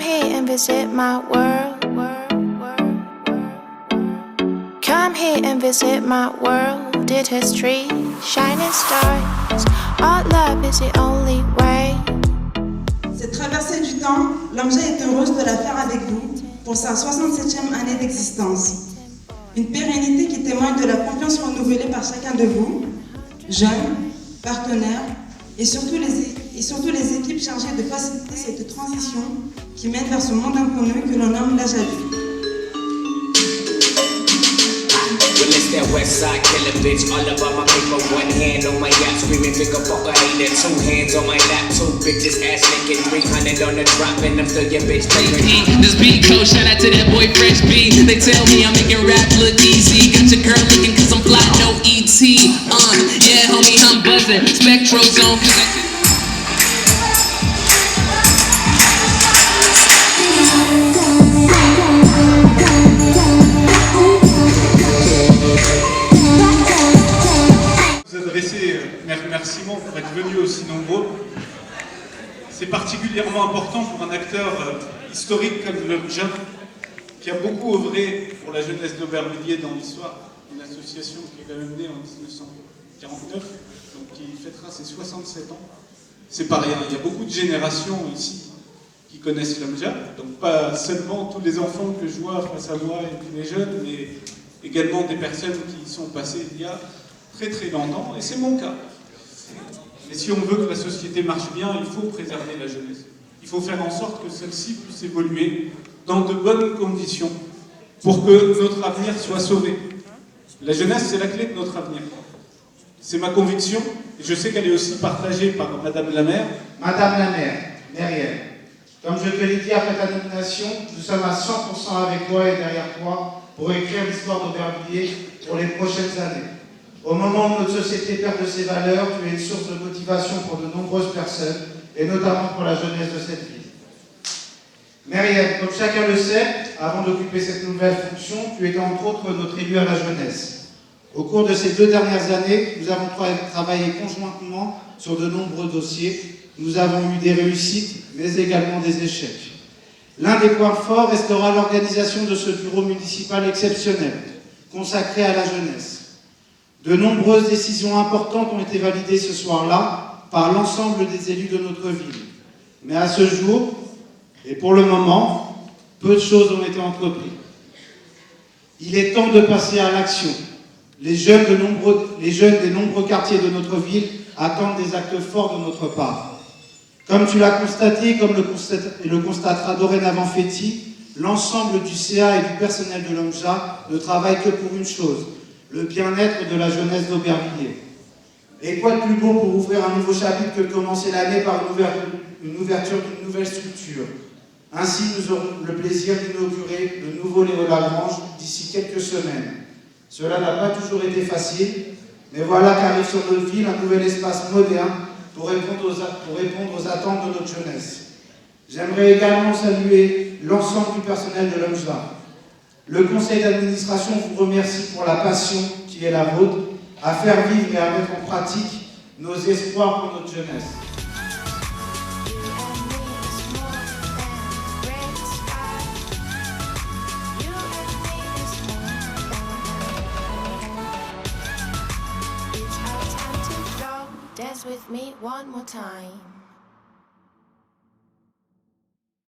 here and visit my world. Come here and visit my world. Did history, shining stars. Our love is the only way. Cette traversée du temps, l'Omja est heureuse de la faire avec vous pour sa 67e année d'existence. Une pérennité qui témoigne de la confiance renouvelée par chacun de vous, jeunes, partenaires et surtout les équipes chargées de faciliter cette transition qui mène vers ce monde inconnu que l'on nomme l'âge adulte. That west side killer bitch, all about my paper, one hand on my yacht, screaming bigger fucker hater, two hands on my lap, two bitches ass naked, 300 on the drop, and I'm still your bitch favorite. This beat code, shout out to that boy Fresh B. They tell me I'm making rap look easy. Got your girl looking cause I'm fly, no ET. Yeah, homie, I'm buzzing. Spectro zone. Remerciements pour être venus aussi nombreux. C'est particulièrement important pour un acteur historique comme l'Omja, qui a beaucoup œuvré pour la jeunesse d'Aubervilliers dans l'histoire, une association qui est quand même née en 1949, donc qui fêtera ses 67 ans. C'est pas rien, il y a beaucoup de générations ici qui connaissent l'Omja, donc pas seulement tous les enfants que je vois face à moi et tous les jeunes, mais également des personnes qui y sont passées il y a très très longtemps, et c'est mon cas. Et si on veut que la société marche bien, il faut préserver la jeunesse. Il faut faire en sorte que celle-ci puisse évoluer dans de bonnes conditions pour que notre avenir soit sauvé. La jeunesse, c'est la clé de notre avenir. C'est ma conviction, et je sais qu'elle est aussi partagée par Madame la maire. Madame la maire, Myriel, comme je te l'ai dit après ta nomination, nous sommes à 100% avec toi et derrière toi pour écrire l'histoire d'Aubervilliers pour les prochaines années. Au moment où notre société perd de ses valeurs, tu es une source de motivation pour de nombreuses personnes, et notamment pour la jeunesse de cette ville. Myriel, comme chacun le sait, avant d'occuper cette nouvelle fonction, tu étais entre autres notre élu à la jeunesse. Au cours de ces 2 dernières années, nous avons travaillé conjointement sur de nombreux dossiers. Nous avons eu des réussites, mais également des échecs. L'un des points forts restera l'organisation de ce bureau municipal exceptionnel, consacré à la jeunesse. De nombreuses décisions importantes ont été validées ce soir-là par l'ensemble des élus de notre ville. Mais à ce jour, et pour le moment, peu de choses ont été entreprises. Il est temps de passer à l'action. Les jeunes des nombreux quartiers de notre ville attendent des actes forts de notre part. Comme tu l'as constaté, comme le constatera dorénavant Féti, l'ensemble du CA et du personnel de l'Omja ne travaille que pour une chose, le bien-être de la jeunesse d'Aubervilliers. Et quoi de plus beau pour ouvrir un nouveau chapitre que de commencer l'année par une ouverture d'une nouvelle structure. Ainsi, nous aurons le plaisir d'inaugurer le nouveau Léo Lagrange d'ici quelques semaines. Cela n'a pas toujours été facile, mais voilà qu'arrive sur notre ville un nouvel espace moderne pour répondre aux attentes de notre jeunesse. J'aimerais également saluer l'ensemble du personnel de l'Omja. Le conseil d'administration vous remercie pour la passion qui est la vôtre, à faire vivre et à mettre en pratique nos espoirs pour notre jeunesse. Dance with me one more time.